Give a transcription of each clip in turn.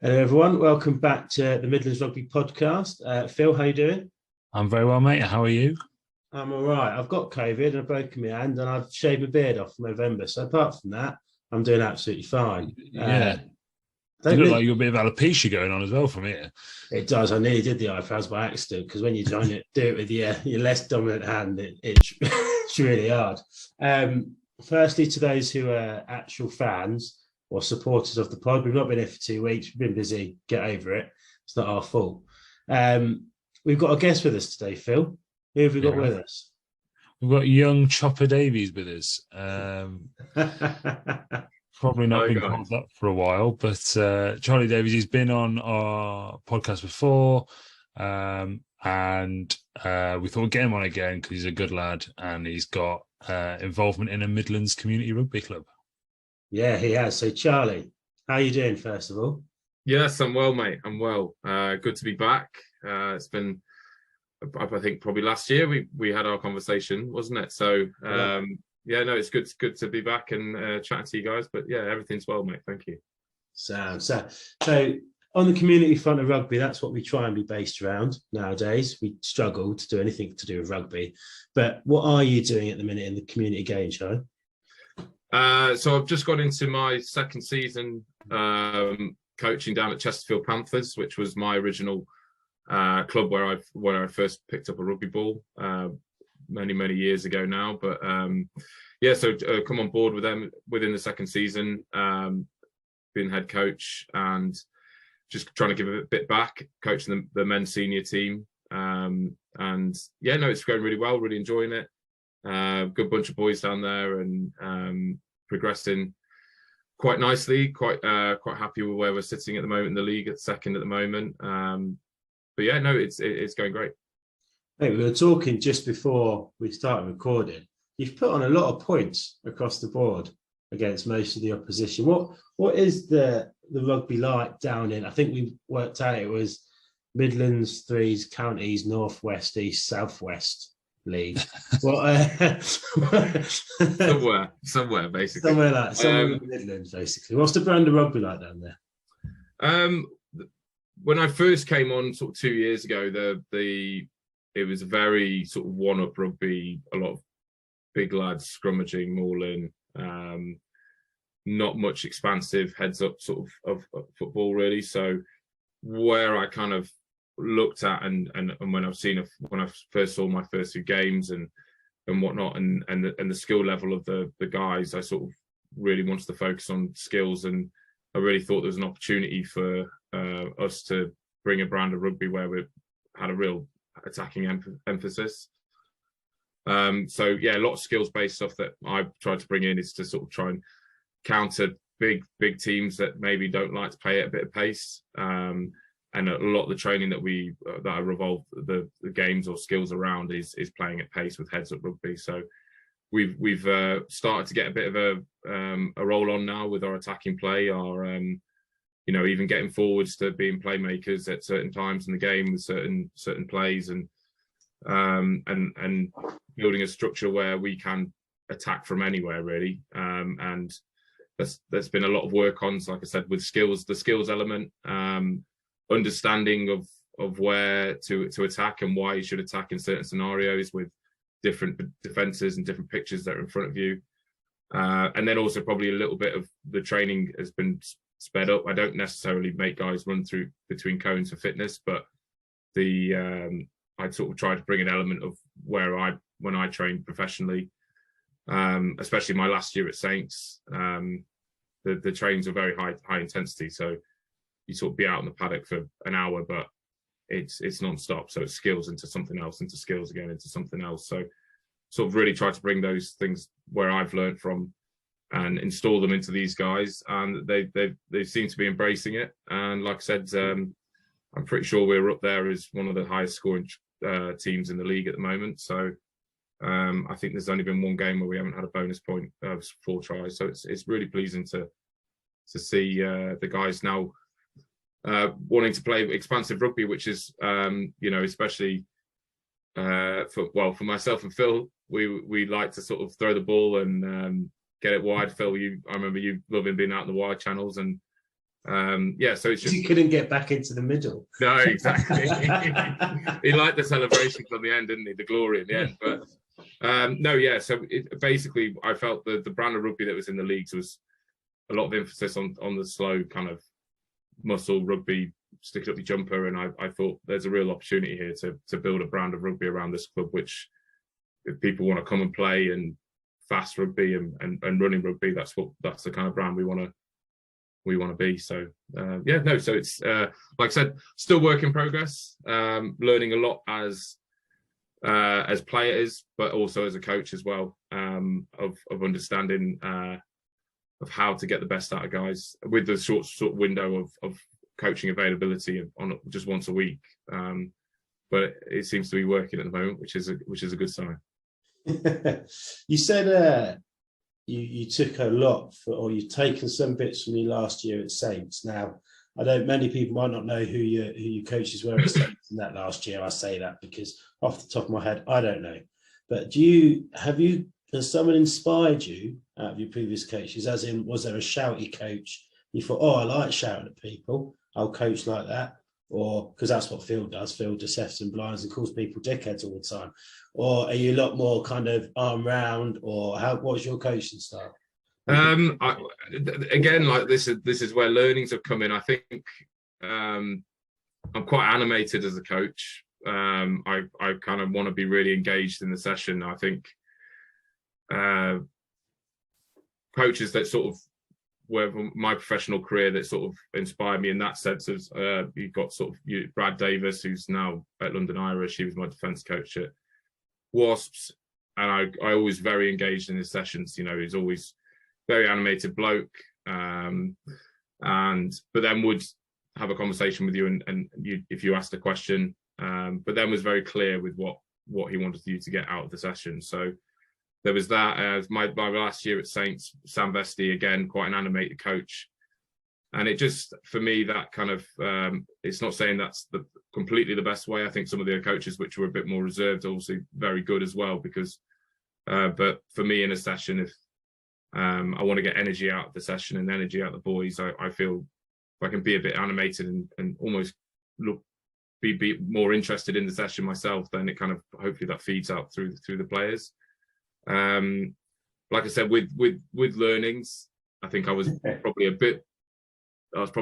Hello, everyone. Welcome back to the Midlands Rugby Podcast. Phil, how you doing? I'm very well, mate. How are you? I'm all right. I've got COVID and I've broken my hand and I've shaved my beard off in November. So apart from that, I'm doing absolutely fine. Yeah. You Don't look really, like you've got a bit of alopecia going on as well from here. it does. I nearly did the eyebrows by accident because when you try to do it with your less dominant hand, it's it's really hard. Firstly, to those who are actual fans or supporters of the pod, we've not been here for 2 weeks. We've been busy. Get over it. It's not our fault. We've got a guest with us today, Phil. Who have we got with us? We've got young Chopper Davies with us. Probably not been called up for a while, but Charlie Davies, he's been on our podcast before, and we thought we'd get him on again because he's a good lad and he's got involvement in a Midlands community rugby club. Yeah, he has. So, Charlie, how are you doing, first of all? Yes, I'm well, mate. I'm well. Good to be back. It's been, I think, probably last year we had our conversation, wasn't it? So, it's good to be back and chatting to you guys. But yeah, everything's well, mate. Thank you. So on the community front of rugby, that's what we try and be based around nowadays. We struggle to do anything to do with rugby. But what are you doing at the minute in the community game, Charlie? So I've just got into my second season coaching down at Chesterfield Panthers, which was my original club where I first picked up a rugby ball many years ago now. But so come on board with them within the second season, being head coach and just trying to give a bit back, coaching the men's senior team. It's going really well, really enjoying it. Good bunch of boys down there and progressing quite nicely, quite happy with where we're sitting at the moment in the league at second at the moment. It's going great. Hey, we were talking just before we started recording. You've put on a lot of points across the board against most of the opposition. What is the rugby like down in? I think we worked out it was Midlands, Threes, Counties, North West, East, South West League. Somewhere basically. Somewhere in the Midlands, basically. What's the brand of rugby like down there? When I first came on sort of 2 years ago, it was very sort of one-up rugby, a lot of big lads scrummaging, mauling, not much expansive heads-up sort of football really. So where I kind of looked at and when I first saw my first few games and whatnot and the skill level of the guys, I sort of really wanted to focus on skills, and I really thought there was an opportunity for us to bring a brand of rugby where we had a real attacking emphasis. A lot of skills based stuff that I've tried to bring in is to sort of try and counter big teams that maybe don't like to play at a bit of pace. And a lot of the training that I revolve the games or skills around is playing at pace with heads up rugby. So we've started to get a bit of a roll on now with our attacking play, our even getting forwards to being playmakers at certain times in the game with certain plays, and building a structure where we can attack from anywhere really. And there's been a lot of work on, so like I said, with the skills element, understanding of where to attack and why you should attack in certain scenarios with different defenses and different pictures that are in front of you. And then also probably a little bit of the training has been sped up. I don't necessarily make guys run through between cones for fitness, but I'd sort of try to bring an element of when I trained professionally, especially my last year at Saints. The trains are very high intensity, so you sort of be out in the paddock for an hour, but it's non-stop. So it's skills into something else, into skills again, into something else. So sort of really try to bring those things where I've learned from and install them into these guys, and they seem to be embracing it. And like I said, I'm pretty sure we're up there as one of the highest scoring teams in the league at the moment. So I think there's only been one game where we haven't had a bonus point of 4 tries. So it's really pleasing to see the guys now wanting to play expansive rugby, which is especially for myself and Phil, we like to sort of throw the ball and get it wide. Phil, I remember you loving being out in the wide channels, and So it's just he couldn't get back into the middle. No, exactly. He liked the celebrations on the end, didn't he? The glory in the end. But so basically I felt the brand of rugby that was in the leagues was a lot of emphasis on the slow kind of muscle rugby, stick it up your jumper, and I thought there's a real opportunity here to build a brand of rugby around this club, which if people want to come and play and fast rugby and running rugby, that's the kind of brand we want to be. So so it's like I said, still work in progress, learning a lot as players, but also as a coach as well, of understanding of how to get the best out of guys with the short window of coaching availability on just once a week. But it seems to be working at the moment, which is a good sign. You said you took a lot or you've taken some bits from your last year at Saints. Now, many people might not know who your coaches were at Saints in that last year. I say that because off the top of my head, I don't know. But has someone inspired you out of your previous coaches? As in, was there a shouty coach? You thought, I like shouting at people, I'll coach like that. Or because that's what Phil does. Phil just F's and blinds and calls people dickheads all the time. Or are you a lot more kind of arm round? Or what's your coaching style? Again, like this is where learnings have come in. I think I'm quite animated as a coach. I kind of want to be really engaged in the session. I think coaches that sort of were my professional career that sort of inspired me in that sense is you've got sort of Brad Davies, who's now at London Irish. He was my defence coach at Wasps, and I always very engaged in his sessions. He's always very animated bloke, but then would have a conversation with you and you, if you asked a question, but then was very clear with what he wanted you to get out of the session. So there was that. As my last year at Saints, Sam Vesti, again, quite an animated coach. And it just, for me, that kind of, it's not saying that's completely the best way. I think some of the coaches which were a bit more reserved are obviously very good as well, because, but for me in a session, if I want to get energy out of the session and energy out of the boys, I feel if I can be a bit animated and almost be more interested in the session myself, then it kind of, hopefully that feeds out through the players. Like I said, with learnings, I think I was probably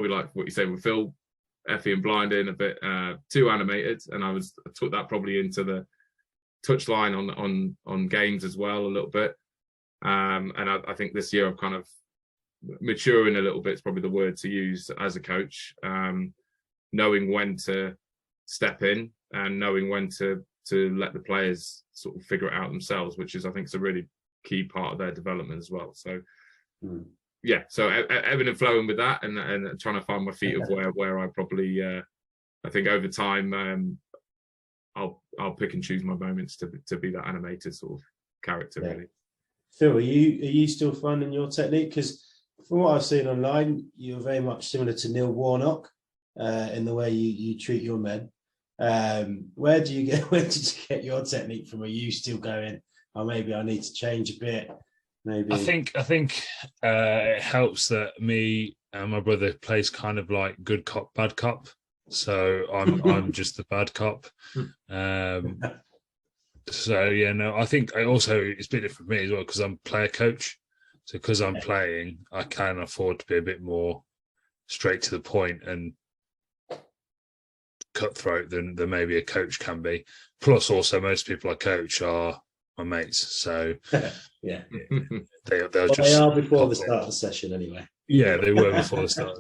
like what you say with Phil, Effie and blinding, a bit too animated, and I took that probably into the touchline on games as well a little bit. And I think this year I've kind of maturing a little bit is probably the word to use as a coach, knowing when to step in and knowing when to let the players sort of figure it out themselves, which is, I think, is a really key part of their development as well. So so ebbing and flowing with that, and trying to find my feet of where I probably I think over time I'll pick and choose my moments to be that animated sort of character. Really. Phil, are you still finding your technique? Because from what I've seen online, you're very much similar to Neil Warnock in the way you treat your men. Where did you get your technique from? Are you still going, maybe I need to change a bit? Maybe I think it helps that me and my brother plays kind of like good cop, bad cop. So I'm just the bad cop. So I think it's a bit different for me as well because I'm player coach. So because I'm playing, I can afford to be a bit more straight to the point and cutthroat than maybe a coach can be. Plus, also most people I coach are my mates, so they are before the start of the session anyway. Yeah, they were before the start.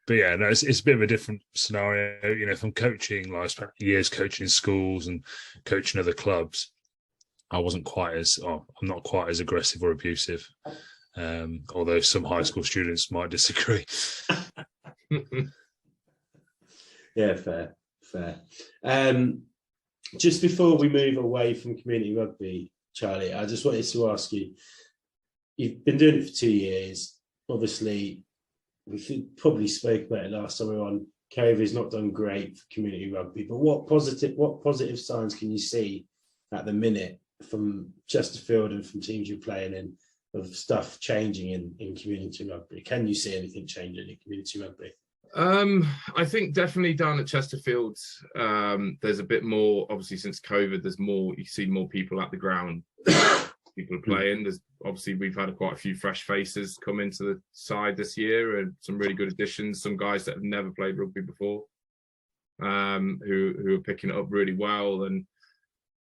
But it's a bit of a different scenario. If I'm coaching, like I spent years coaching schools and coaching other clubs, I'm not quite as aggressive or abusive. Although some high school students might disagree. Yeah, fair. Just before we move away from community rugby, Charlie, I just wanted to ask you, you've been doing it for 2 years. Obviously, we probably spoke about it last time we were on. Kerry's not done great for community rugby, but what positive signs can you see at the minute from Chesterfield and from teams you're playing in stuff changing in community rugby? Can you see anything changing in community rugby? I think definitely down at Chesterfield, there's a bit more, obviously since COVID, there's more, you see more people at the ground, people are playing. There's obviously, we've had quite a few fresh faces come into the side this year, and some really good additions, some guys that have never played rugby before, who are picking it up really well. And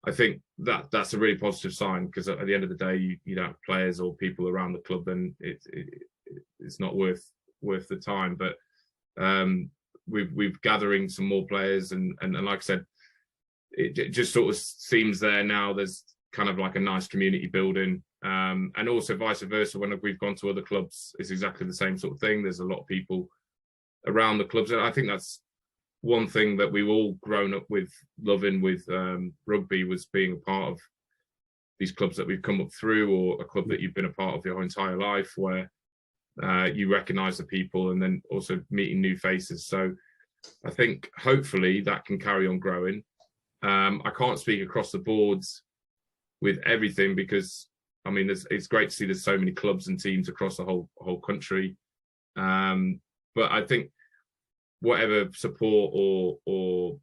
I think that's a really positive sign, because at the end of the day, you don't have players or people around the club, then it's not worth the time. But we've gathering some more players, and like I said, it just sort of seems there now there's kind of like a nice community building, and also vice versa. When we've gone to other clubs, it's exactly the same sort of thing. There's a lot of people around the clubs, and I think that's one thing that we've all grown up with loving with rugby, was being a part of these clubs that we've come up through, or a club that you've been a part of your entire life, where you recognise the people, and then also meeting new faces. So I think hopefully that can carry on growing. I can't speak across the boards with everything, because I mean it's great to see there's so many clubs and teams across the whole country. But I think whatever support or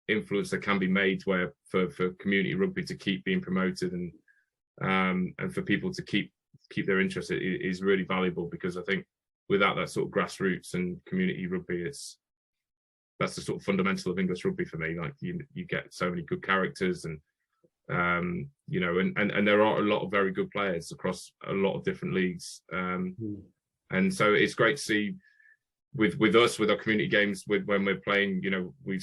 influence that can be made where for community rugby to keep being promoted, and for people to keep their interest, is really valuable, because I think without that sort of grassroots and community rugby, that's the sort of fundamental of English rugby for me. Like you get so many good characters, and you know, and there are a lot of very good players across a lot of different leagues, and so it's great to see with us, with our community games, when we're playing. You know, we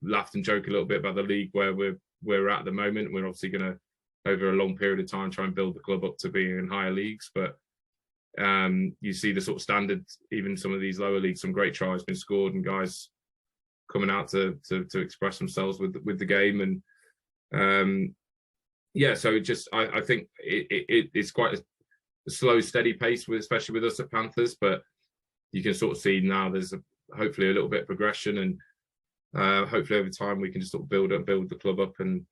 laughed and joke a little bit about the league where we're at the moment. We're obviously going to, over a long period of time, try and build the club up to being in higher leagues. But you see the sort of standard, even some of these lower leagues, some great tries been scored, and guys coming out to express themselves with the game. And yeah, so just I think it's quite a slow, steady pace, especially with us at Panthers. But you can sort of see now there's hopefully a little bit of progression, and hopefully over time we can just sort of build the club up and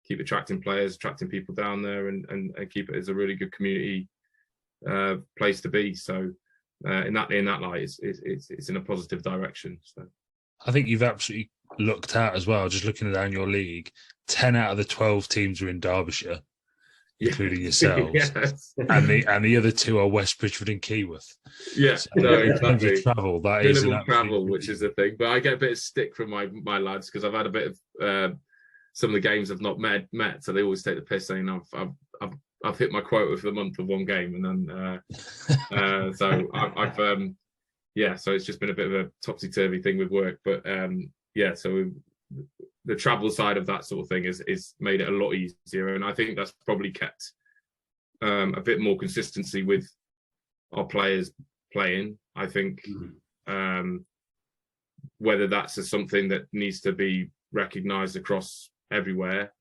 keep attracting players, attracting people down there, and keep it as a really good community place to be. So in that light, it's in a positive direction. So I think you've absolutely looked at as well, just looking down your league, 10 out of the 12 teams are in Derbyshire, including yourselves. Yes. and the other 2 are West Bridgford and Keyworth. Yeah, so no, in terms exactly. of travel, that minimal is an travel, which is the thing. But I get a bit of stick from my lads, because I've had a bit of some of the games I've not met, so they always take the piss, saying I've hit my quota for the month of one game, and then so I've yeah, so it's just been a bit of a topsy-turvy thing with work. But yeah, so the travel side of that sort of thing is made it a lot easier, and I think that's probably kept a bit more consistency with our players playing. I think whether that's something that needs to be recognised across everywhere,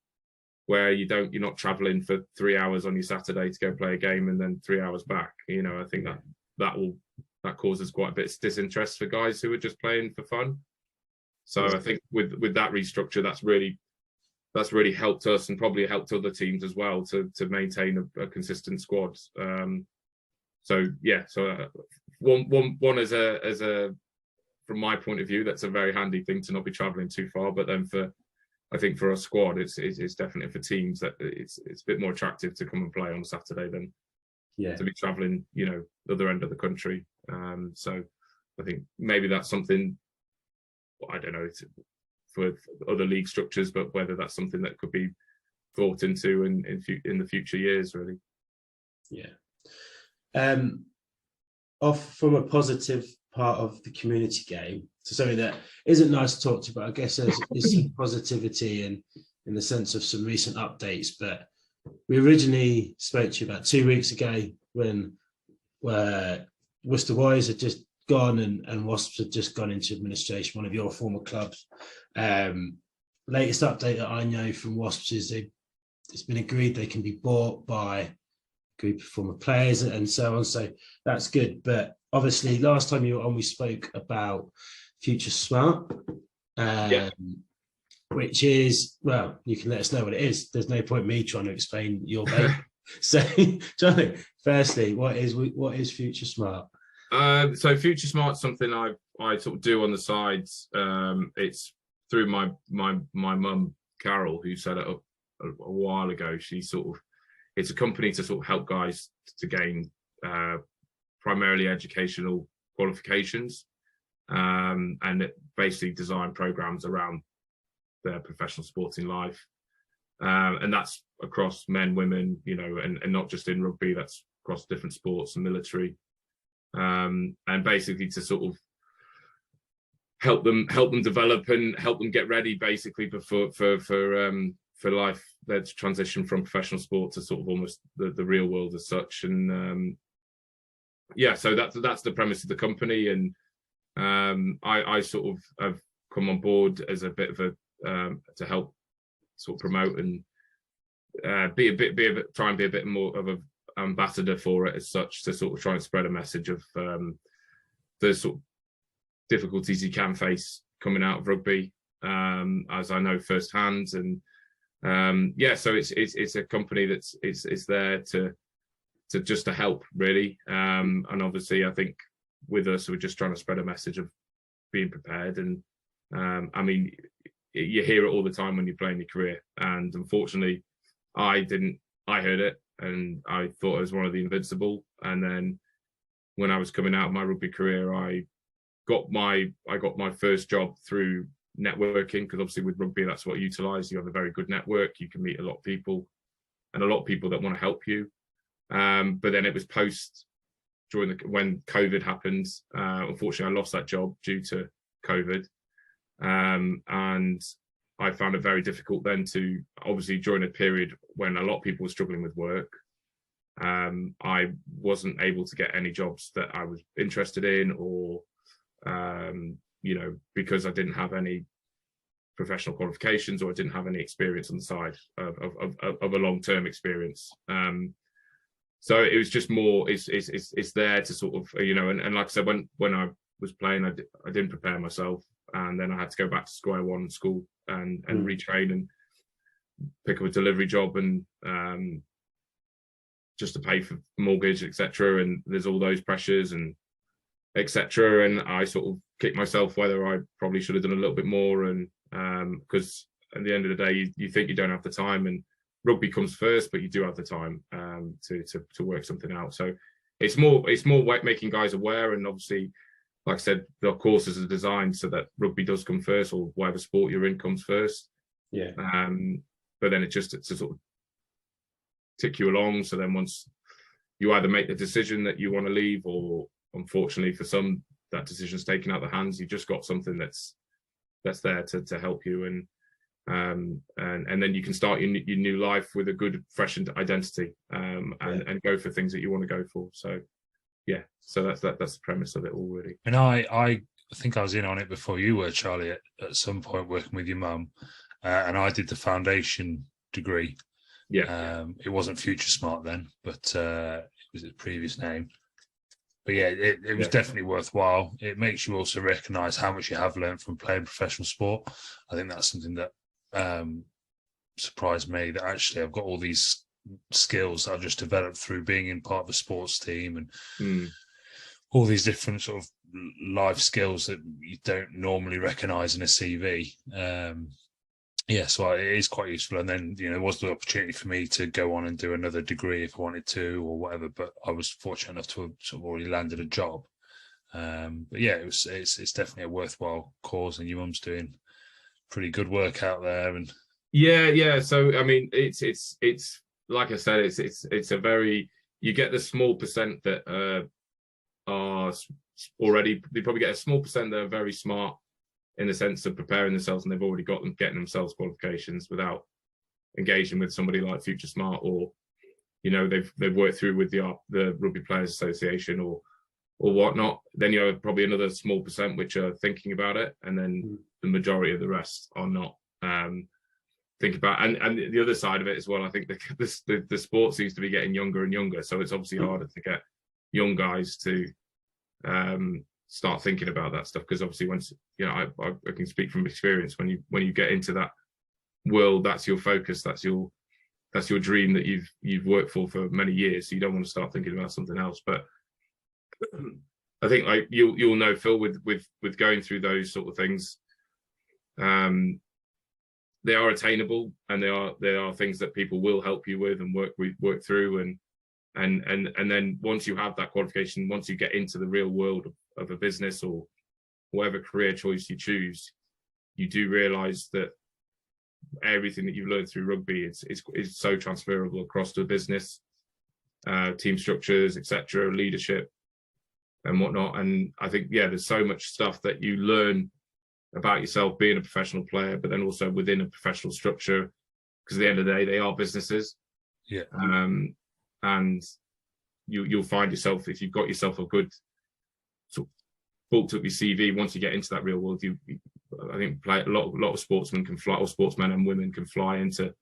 where you're not travelling for 3 hours on your Saturday to go play a game and then 3 hours back. You know, I think that causes quite a bit of disinterest for guys who are just playing for fun. So I think with that restructure, that's really helped us, and probably helped other teams as well to maintain a consistent squad. So yeah, so one as a from my point of view, that's a very handy thing to not be travelling too far. But then I think for a squad, it's definitely for teams that it's a bit more attractive to come and play on Saturday than to be travelling, you know, the other end of the country. So I think maybe that's something, I don't know, for other league structures, but whether that's something that could be thought into in the future years, really. Yeah. Off from a positive part of the community game to something that isn't nice to talk to, but I guess there's some positivity in the sense of some recent updates. But we originally spoke to you about 2 weeks ago when Worcester Warriors had just gone and Wasps had just gone into administration, one of your former clubs. Latest update that I know from Wasps is it's been agreed they can be bought by a group of former players and so on. So that's good. But obviously, last time you were on, we spoke about Future Smart, which is, well, you can let us know what it is. There's no point me trying to explain your baby. So, Johnny, firstly, what is Future Smart? So Future Smart's something I sort of do on the sides. It's through my mum, Carol, who set it up a while ago. It's a company to sort of help guys to gain primarily educational qualifications, and it basically design programs around their professional sporting life, and that's across men, women, and not just in rugby. That's across different sports and military, and basically to sort of help them develop and help them get ready, basically for life. Their transition from professional sport to sort of almost the real world as such. And so that's the premise of the company. And I sort of have come on board as a bit of a to help sort of promote and try and be a bit more of an ambassador for it as such, to sort of try and spread a message of the sort of difficulties you can face coming out of rugby, as I know firsthand. And so it's a company that's it's there to just to help, really. And obviously I think with us, we're just trying to spread a message of being prepared. And I mean, you hear it all the time when you're playing your career, and unfortunately I heard it and I thought I was one of the invincible. And then when I was coming out of my rugby career, I got my first job through networking, because obviously with rugby, that's what you utilize. You have a very good network, you can meet a lot of people, and a lot of people that want to help you. But then it was when COVID happened. Unfortunately, I lost that job due to COVID, and I found it very difficult then to, obviously during a period when a lot of people were struggling with work, I wasn't able to get any jobs that I was interested in, or because I didn't have any professional qualifications, or I didn't have any experience on the side of a long-term experience. So it was just more, it's there to sort of, and like I said, when I was playing, I didn't prepare myself, and then I had to go back to square one in school and retrain and pick up a delivery job, and just to pay for mortgage, etc. And there's all those pressures and etc. And I sort of kicked myself whether I probably should have done a little bit more, and because at the end of the day, you think you don't have the time, and rugby comes first, but you do have the time to work something out. So it's more making guys aware, and obviously, like I said, the courses are designed so that rugby does come first, or whatever sport you're in comes first. Yeah. But then it's just to sort of tick you along. So then once you either make the decision that you want to leave, or unfortunately for some, that decision's taken out of the hands, you've just got something that's there to help you, and then you can start your new life with a good, fresh identity, and go for things that you want to go for. So yeah, so that's the premise of it all, really. And I think I was in on it before you were, Charlie, at some point working with your mum, and I did the foundation degree. Yeah. It wasn't Future Smart then, but it was its previous name. But yeah, it was definitely worthwhile. It makes you also recognise how much you have learned from playing professional sport. I think that's something that surprised me, that actually I've got all these skills that I've just developed through being in part of a sports team, and all these different sort of life skills that you don't normally recognise in a CV. So it is quite useful. And then, there was the opportunity for me to go on and do another degree if I wanted to, or whatever, but I was fortunate enough to have sort of already landed a job. But yeah, it's definitely a worthwhile cause, and your mum's doing pretty good work out there. And yeah. So I mean, it's like I said, it's a very, you get the small percent that are already, they probably get a small percent that are very smart in the sense of preparing themselves, and they've already getting themselves qualifications without engaging with somebody like Future Smart, or they've worked through with the Rugby Players Association or whatnot. Then you have probably another small percent which are thinking about it, and then the majority of the rest are not. Think about, and the other side of it as well, I think the sport seems to be getting younger and younger, so it's obviously harder to get young guys to start thinking about that stuff, because obviously once I can speak from experience, when you get into that world, that's your focus, that's your that's your dream that you've worked for many years. So you don't want to start thinking about something else. But I think like you'll know, Phil, with going through those sort of things, they are attainable, and they are things that people will help you with and work through. And then once you have that qualification, once you get into the real world of a business or whatever career choice you choose, you do realise that everything that you've learned through rugby is so transferable across to a business, team structures, etc., leadership and whatnot. And I think, there's so much stuff that you learn about yourself being a professional player, but then also within a professional structure, because at the end of the day, they are businesses. Yeah. And you'll find yourself, if you've got yourself a good sort of bulked up your CV, once you get into that real world, I think a lot of sportsmen can fly, or sportsmen and women can fly into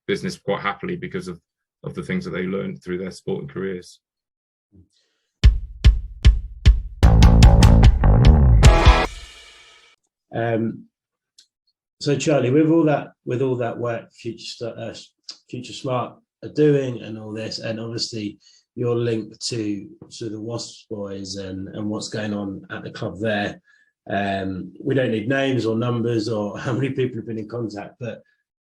business quite happily because of the things that they learned through their sporting careers. So Charlie, with all that work Future Smart are doing and all this, and obviously your link to the Wasps boys and what's going on at the club there. We don't need names or numbers or how many people have been in contact, but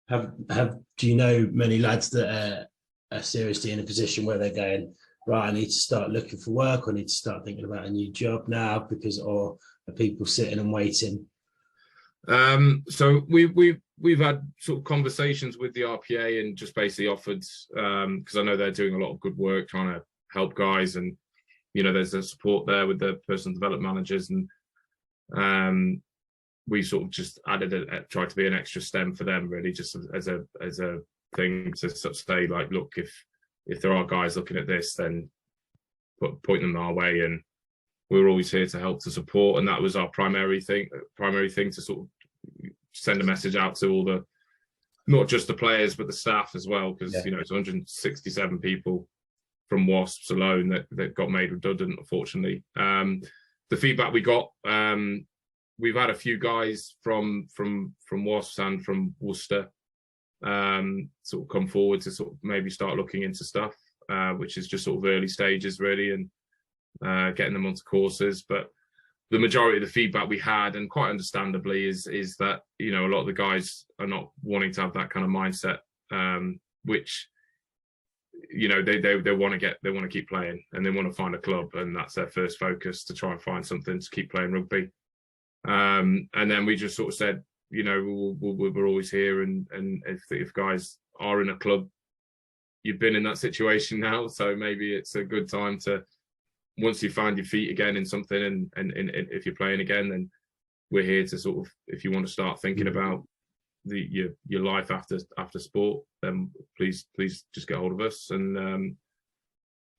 do you know many lads that are seriously in a position where they're going, right, I need to start looking for work, or I need to start thinking about a new job now, or are people sitting and waiting? So we've had sort of conversations with the RPA and just basically offered, because I know they're doing a lot of good work trying to help guys, and there's a support there with the personal development managers, and we sort of just tried to be an extra stem for them, really, just as a thing to sort of say, like, look, if there are guys looking at this, then point them our way, and we're always here to help, to support. And that was our primary thing to sort of send a message out to all the, not just the players, but the staff as well, because it's 167 people from Wasps alone that got made redundant, unfortunately. The feedback we got, we've had a few guys from Wasps and from Worcester sort of come forward to sort of maybe start looking into stuff, which is just sort of early stages, really, and getting them onto courses. But the majority of the feedback we had, and quite understandably, is that a lot of the guys are not wanting to have that kind of mindset, which they want to keep playing, and they want to find a club, and that's their first focus, to try and find something to keep playing rugby. And then we just sort of said, we're always here, and if guys are in a club, you've been in that situation now, so maybe it's a good time to, once you find your feet again in something, and if you're playing again, then we're here to sort of, if you want to start thinking about your life after sport, then please just get hold of us. And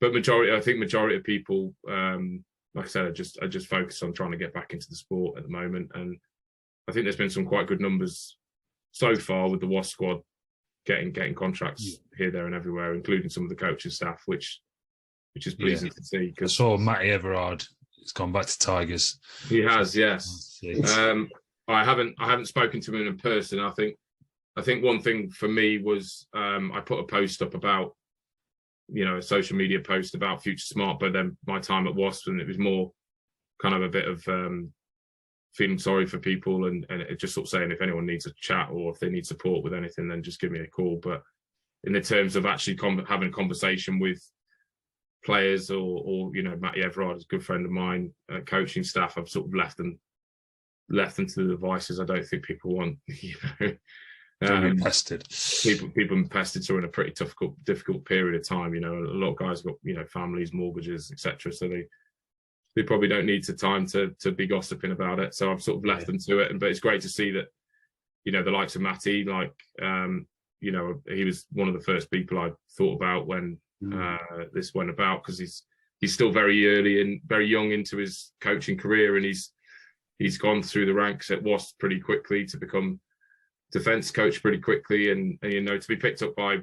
but I think majority of people, like I said, are just focused on trying to get back into the sport at the moment. And I think there's been some quite good numbers so far with the Wasp squad getting contracts here, there, and everywhere, including some of the coaching staff, which is pleasing to see. I saw Matty Everard has gone back to Tigers. He has, yes. I haven't spoken to him in person. I think one thing for me was, I put a post up about, a social media post about Future Smart, but then my time at Wasps, and it was more kind of a bit of feeling sorry for people, and it just sort of saying, if anyone needs a chat or if they need support with anything, then just give me a call. But in the terms of actually having a conversation with players or Matty Everard is a good friend of mine, coaching staff, I've sort of left them to the devices. I don't think people want pestered. People pestered during a pretty difficult period of time. A lot of guys got families, mortgages, etc. So they probably don't need the time to be gossiping about it. So I've sort of left them to it. But it's great to see that the likes of Matty, he was one of the first people I thought about when this went about, because he's still very young into his coaching career, and he's gone through the ranks at Wasps pretty quickly to become defence coach pretty quickly, and to be picked up by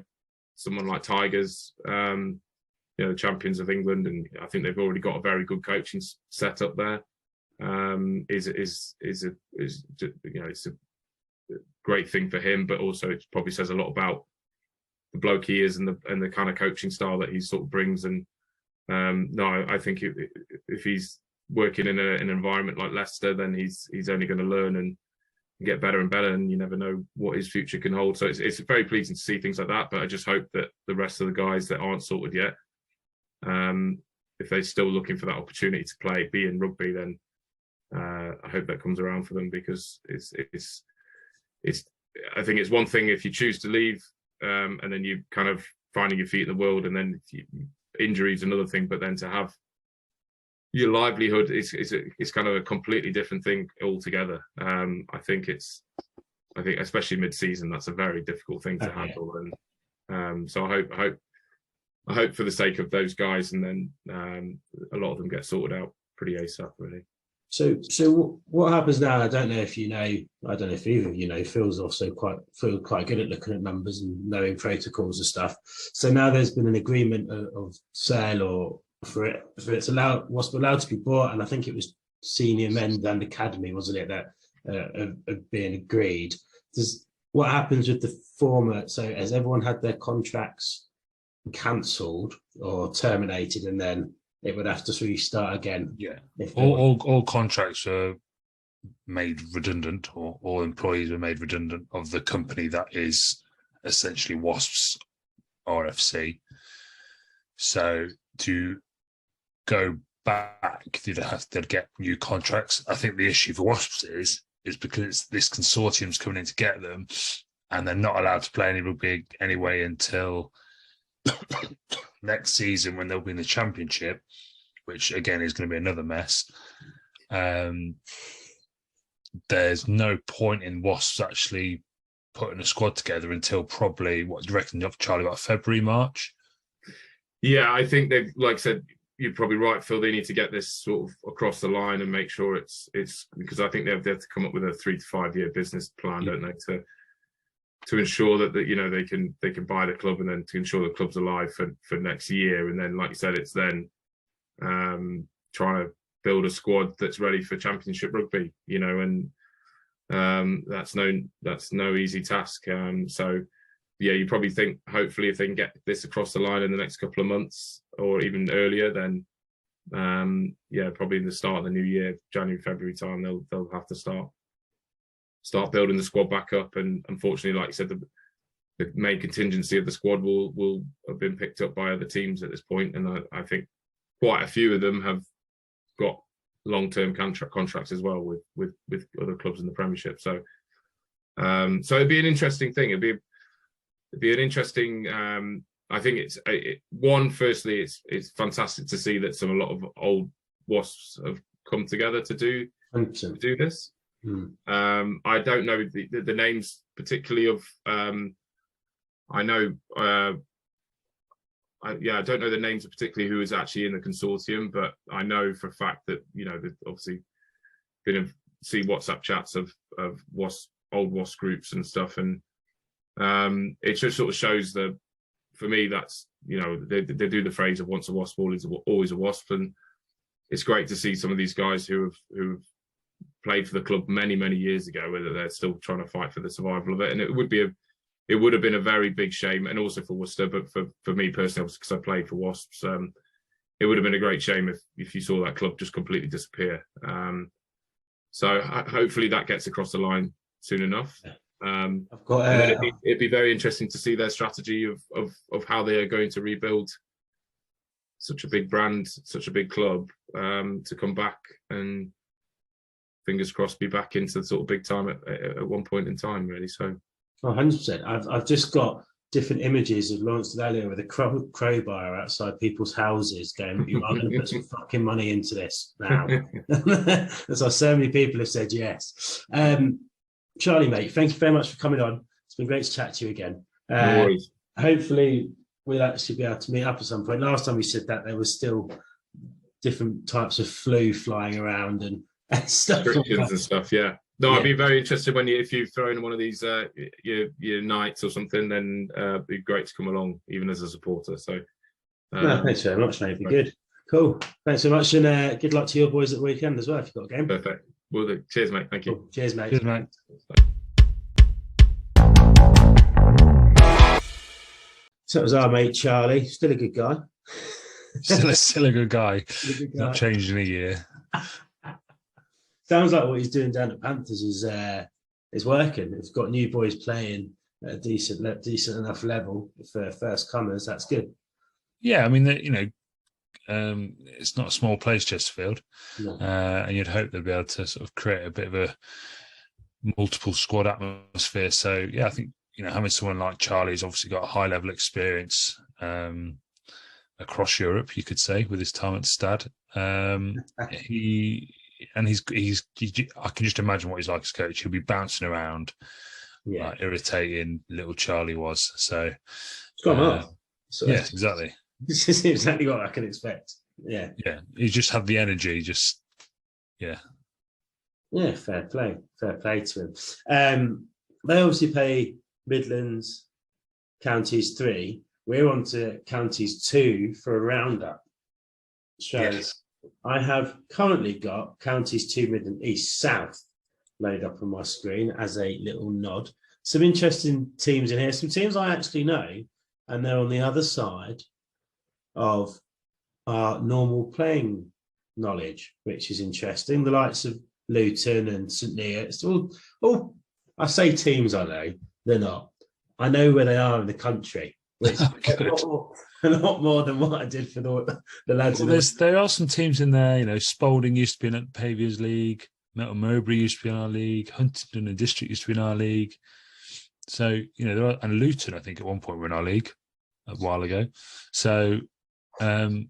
someone like Tigers, the champions of England, and I think they've already got a very good coaching set up there. Is a great thing for him, but also it probably says a lot about bloke he is and the kind of coaching style that he sort of brings. And no, I think if he's working in an environment like Leicester, then he's only going to learn and get better and better, and you never know what his future can hold. So it's very pleasing to see things like that. But I just hope that the rest of the guys that aren't sorted yet, if they're still looking for that opportunity to be in rugby, then I hope that comes around for them, because it's I think it's one thing if you choose to leave and then you kind of finding your feet in the world, and then injuries another thing, but then to have your livelihood is kind of a completely different thing altogether. I think especially mid-season, that's a very difficult thing to handle. And so I hope for the sake of those guys, and then a lot of them get sorted out pretty ASAP, really. So what happens now? I don't know if you know. I don't know if either of you know. Phil's also quite good at looking at numbers and knowing protocols and stuff. So now there's been an agreement of sale or for it's Wasps allowed to be bought, and I think it was senior men and academy, wasn't it, that have been agreed. What happens with the former? So has everyone had their contracts cancelled or terminated, and then it would have to restart again? Yeah, all contracts are made redundant, or all employees are made redundant of the company that is essentially Wasps RFC. So to go back, they'd get new contracts. I think the issue for Wasps is because this consortium's coming in to get them, and they're not allowed to play any rugby anyway until next season, when they'll be in the Championship, which again is going to be another mess. There's no point in Wasps actually putting a squad together until probably, what do you reckon, Charlie, about February, March? Yeah, I think they've, like I said, you're probably right, Phil. They need to get this sort of across the line and make sure it's because I think they have to come up with a 3 to 5 year business plan, don't they, to ensure that they can buy the club, and then to ensure the club's alive for next year. And then, like you said, it's then trying to build a squad that's ready for Championship rugby, and that's no easy task. So yeah, you probably think, hopefully, if they can get this across the line in the next couple of months or even earlier, then probably in the start of the new year, January, February time, they'll have to start building the squad back up. And unfortunately, like you said, the main contingency of the squad will have been picked up by other teams at this point, and I think quite a few of them have got long-term contracts as well with other clubs in the Premiership. So it'd be an interesting thing. It'd be an interesting. I think firstly, it's fantastic to see that a lot of old Wasps have come together to do this. I don't know the names particularly of. I know. I don't know the names of particularly who is actually in the consortium, but I know for a fact that they've obviously been see WhatsApp chats of old Wasp groups and stuff, and it just sort of shows for me that's they do the phrase of once a Wasp, always a Wasp, and it's great to see some of these guys who've played for the club many years ago, whether they're still trying to fight for the survival of it. And it would have been a very big shame, and also for Worcester, but for me personally, because I played for Wasps, it would have been a great shame if you saw that club just completely disappear. So hopefully that gets across the line soon enough. It'd be very interesting to see their strategy of how they are going to rebuild such a big brand, such a big club, to come back and, fingers crossed, be back into the sort of big time at one point in time, really. So 100%. I've just got different images of Lawrence Delia with a crowbar outside people's houses going, I'm going to put some fucking money into this now. That's why so many people have said yes. Charlie, mate, thank you very much for coming on. It's been great to chat to you again. No worries. Hopefully we'll actually be able to meet up at some point. Last time we said that there was still different types of flu flying around and stuff. Restrictions and stuff, yeah. No, yeah. I'd be very interested if you throw in one of these your nights or something, then it'd be great to come along, even as a supporter. So thanks very much, mate. It'd be good. Cool. Thanks so much, and good luck to your boys at the weekend as well if you've got a game. Perfect. Will do. Cheers, mate. Thank you. Cool. Cheers, mate. Cheers, mate. So it was our mate Charlie, still a good guy. Still a good guy. Not changed in a year. Sounds like what he's doing down at Panthers is working. It's got new boys playing at a decent enough level for first comers. That's good. Yeah, I mean, it's not a small place, Chesterfield, No. and you'd hope they'd be able to sort of create a bit of a multiple squad atmosphere. So yeah, I think having someone like Charlie's obviously got a high level experience across Europe, you could say, with his time at Stade. He's I can just imagine what he's like as coach. He'll be bouncing around, like irritating little Charlie was. So it's got him off. So yeah, exactly. This is exactly what I can expect. Yeah. He just had the energy. Fair play to him. They obviously play Midlands Counties 3. We're on to Counties 2 for a roundup. So yes. I have currently got Counties 2, Midland East, South laid up on my screen as a little nod. Some interesting teams in here. Some teams I actually know, and they're on the other side of our normal playing knowledge, which is interesting. The likes of Luton and St Neots. All I say teams I know, they're not. I know where they are in the country, which is a lot more than what I did for the lads. Well, there are some teams in there. Spalding used to be in the Paviours League. Melton Mowbray used to be in our league. Huntingdon and District used to be in our league. So there are, and Luton, I think, at one point were in our league a while ago. So, and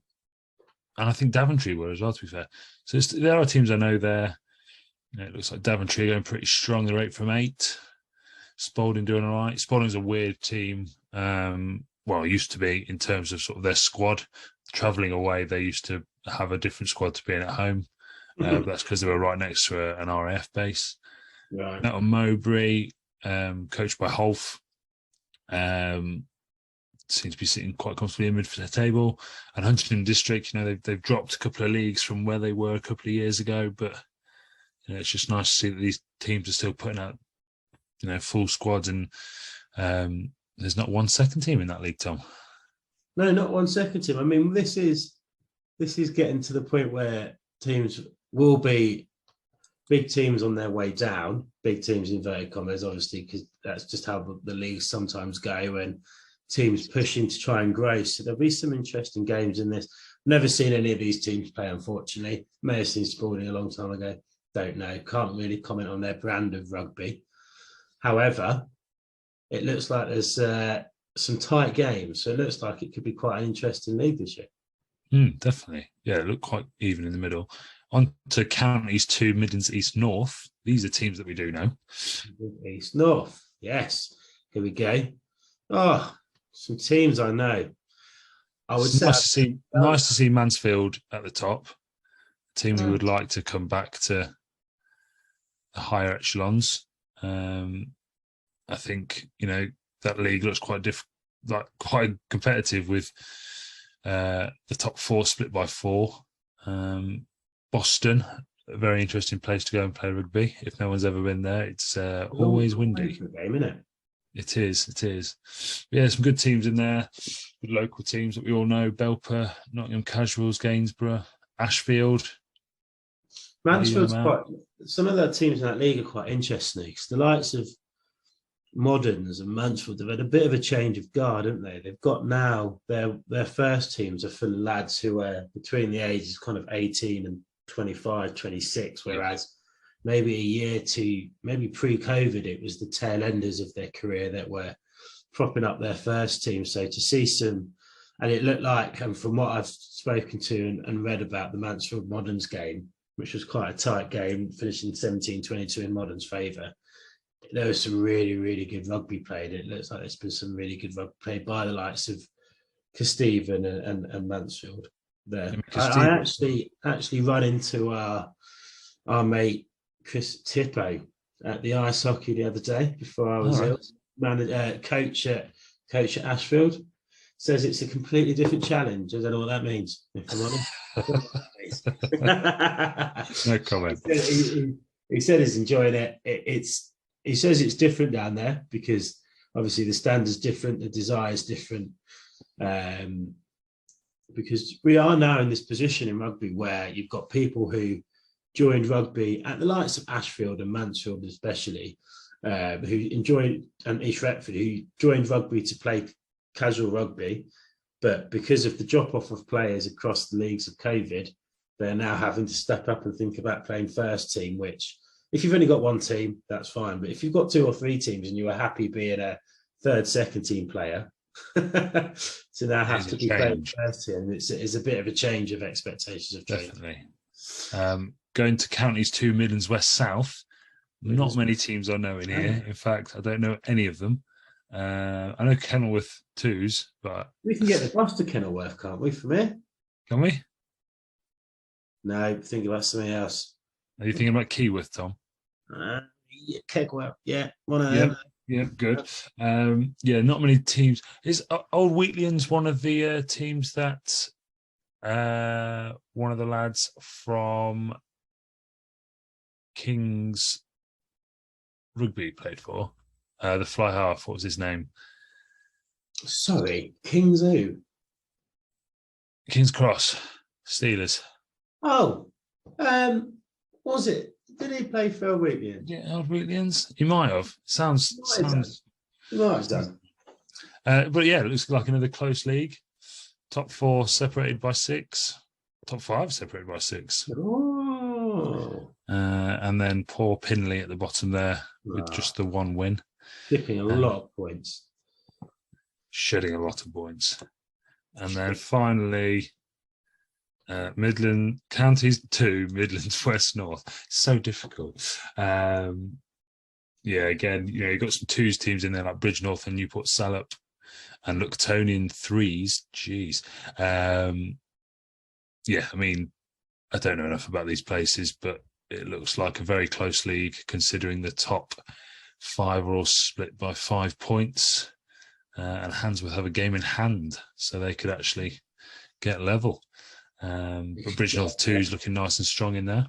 I think Daventry were as well, to be fair. So there are teams I know there. It looks like Daventry are going pretty strong. They're 8 from 8. Spalding doing all right. Spalding's a weird team. Well, it used to be in terms of sort of their squad. Travelling away, they used to have a different squad to being at home. But that's because they were right next to an RAF base. Right. Melton Mowbray, coached by Holf, seems to be sitting quite comfortably in mid for the table. And Huntingdon District, they've dropped a couple of leagues from where they were a couple of years ago, but it's just nice to see that these teams are still putting out, full squads, and there's not one second team in that league, Tom. No, not one second team. I mean, this is getting to the point where teams will be big teams on their way down, big teams in inverted commas, obviously, because that's just how the leagues sometimes go, when teams pushing to try and grow. So there'll be some interesting games in this. Never seen any of these teams play, unfortunately. May have seen Spalding a long time ago. Don't know. Can't really comment on their brand of rugby. However, it looks like there's some tight games. So it looks like it could be quite an interesting league this year. Definitely. Yeah, it looked quite even in the middle. On to Counties 2, Midlands East North. These are teams that we do know. East North. Yes. Here we go. Oh, some teams I know. I would say nice to see Mansfield at the top. A team we would like to come back to the higher echelons. I think that league looks quite quite competitive with the top 4 split by 4. Boston, a very interesting place to go and play rugby. If no one's ever been there, it's always windy. Game, isn't it? It is. Yeah, some good teams in there. Good local teams that we all know: Belper, Nottingham Casuals, Gainsborough, Ashfield. Mansfield's some of the teams in that league are quite interesting, because the likes of Moderns and Mansfield have had a bit of a change of guard, haven't they? They've got now their first teams are full of lads who are between the ages kind of 18 and 25, 26, whereas maybe a year to maybe pre-COVID, it was the tail enders of their career that were propping up their first team. So to see some, and it looked like, and from what I've spoken to and read about the Mansfield Moderns game, which was quite a tight game, finishing 17-22 in Moderns' favour, there was some really, really good rugby played. It looks like there's been some really good rugby played by the likes of Kesteven and Mansfield there. I actually run into our mate Chris Tippo at the ice hockey the other day before I was ill. Coach at Ashfield. Says it's a completely different challenge. I don't know what that means, if I'm honest. No comment. He said he's enjoying it. He says it's different down there because obviously the standard's different, the desire's different. Because we are now in this position in rugby where you've got people who joined rugby at the likes of Ashfield and Mansfield especially, who enjoyed, and East Retford, who joined rugby to play casual rugby, but because of the drop-off of players across the leagues of COVID, they're now having to step up and think about playing first team, which if you've only got one team, that's fine. But if you've got 2 or 3 teams and you are happy being a third, second team player, to now have to be playing first team, it's a bit of a change of expectations of training. Definitely. Going to counties 2, Midlands, West, South. Not many teams I know in here. In fact, I don't know any of them. I know Kenilworth 2s, but we can get the bus to Kenilworth, can't we, from here? Can we? No, think about something else. Are you thinking about Keyworth, Tom? Yeah, Kegwell, yeah, one of them. Yeah, good. Not many teams. Is Old Wheatlands one of the teams that one of the lads from King's Rugby played for? The fly half, what was his name? Sorry, King's who? King's Cross, Steelers. Oh, was it? Did he play for Old Wheatlands? Yeah, Old Wheatlands. He might have. Sounds. He might have done. But yeah, it looks like another close league. Top 4 separated by 6. Top 5 separated by 6. Oh. And then poor Pinley at the bottom there with just the 1 win. Dipping a lot of points. Shedding a lot of points. And then finally, Midland counties 2, Midlands, West, North. So difficult. Again, you've got some 2s teams in there like Bridgnorth and Newport Salop and Luctonian 3s. Jeez. I don't know enough about these places, but it looks like a very close league considering the top 5 are all split by 5 points. And Handsworth have a game in hand, so they could actually get level. But Bridgnorth 2 is looking nice and strong in there.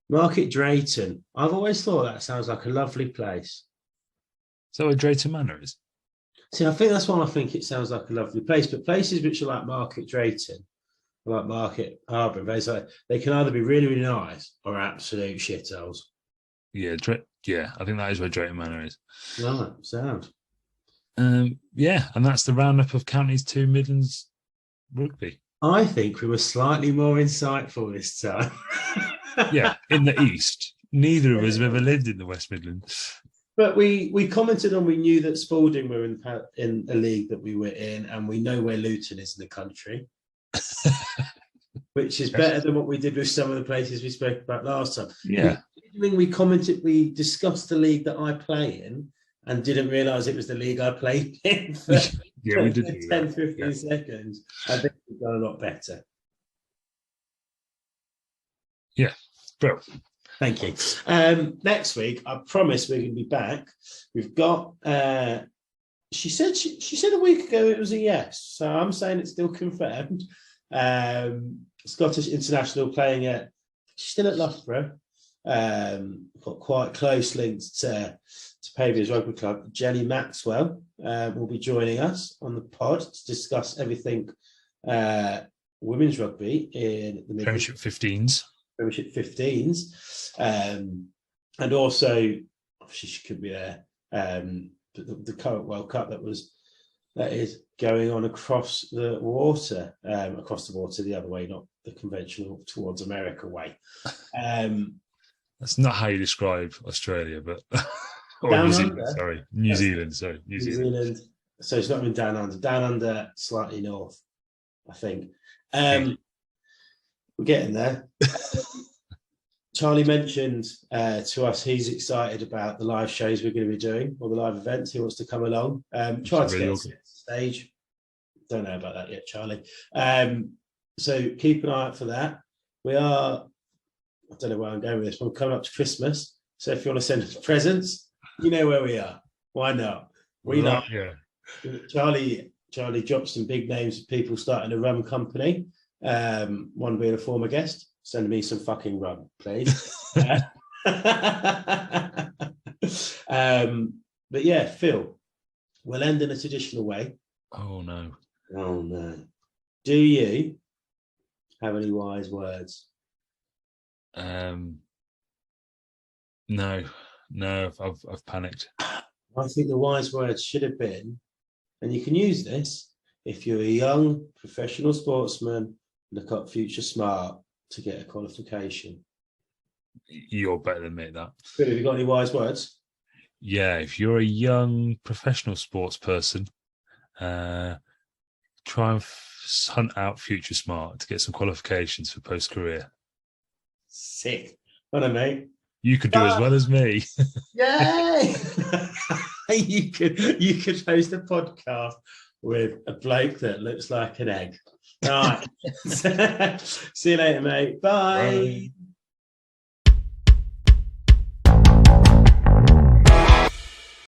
Market Drayton. I've always thought that sounds like a lovely place. Is that where Drayton Manor is? See, I think that's why I think it sounds like a lovely place. But places which are like Market Drayton, like Market Harbour, they can either be really, really nice or absolute shitholes. Yeah, I think that is where Drayton Manor is. Right, sound. And that's the roundup of counties 2, Midlands Rugby. I think we were slightly more insightful this time. Yeah, in the East. Neither of us have ever lived in the West Midlands. But we commented on, we knew that Spalding were in a league that we were in, and we know where Luton is in the country, which is better than what we did with some of the places we spoke about last time. Yeah. We discussed the league that I play in and didn't realise it was the league I played in for we did 10, 15 seconds. I think we've done a lot better. Yeah, bro. Thank you. Next week, I promise we're going to be back. We've got. She said a week ago it was a yes, so I'm saying it's still confirmed. Scottish international playing at. She's still at Loughborough. Got quite close links to Davies Rugby Club. Jenny Maxwell will be joining us on the pod to discuss everything women's rugby in the Premiership 15s. Premiership 15s, and also obviously she could be there. The current World Cup that is going on across the water the other way, not the conventional towards America way. That's not how you describe Australia, but or New Zealand. New Zealand. So it's not even down under. Down under, slightly north, I think. We're getting there. Charlie mentioned to us he's excited about the live shows we're going to be doing, or the live events. He wants to come along. Try to get to the stage. Don't know about that yet, Charlie. So keep an eye out for that. We are, I don't know where I'm going with this, but we're coming up to Christmas. So if you want to send us presents, you know where we are. Why not? We know. Yeah. Charlie dropped some big names of people starting a rum company. One being a former guest. Send me some fucking rum, please. But yeah, Phil, we'll end in a traditional way. Oh no. Oh no. Do you have any wise words? No, I've panicked. I think the wise words should have been, and you can use this if you're a young professional sportsman, look up Future Smart to get a qualification. You're better than me at that. Phil, have you got any wise words? Yeah, if you're a young professional sports person, try and hunt out Future Smart to get some qualifications for post-career. Sick. Well done, mate. You could do as well as me. Yay! you could host a podcast with a bloke that looks like an egg. All right. See you later, mate. Bye. Bye.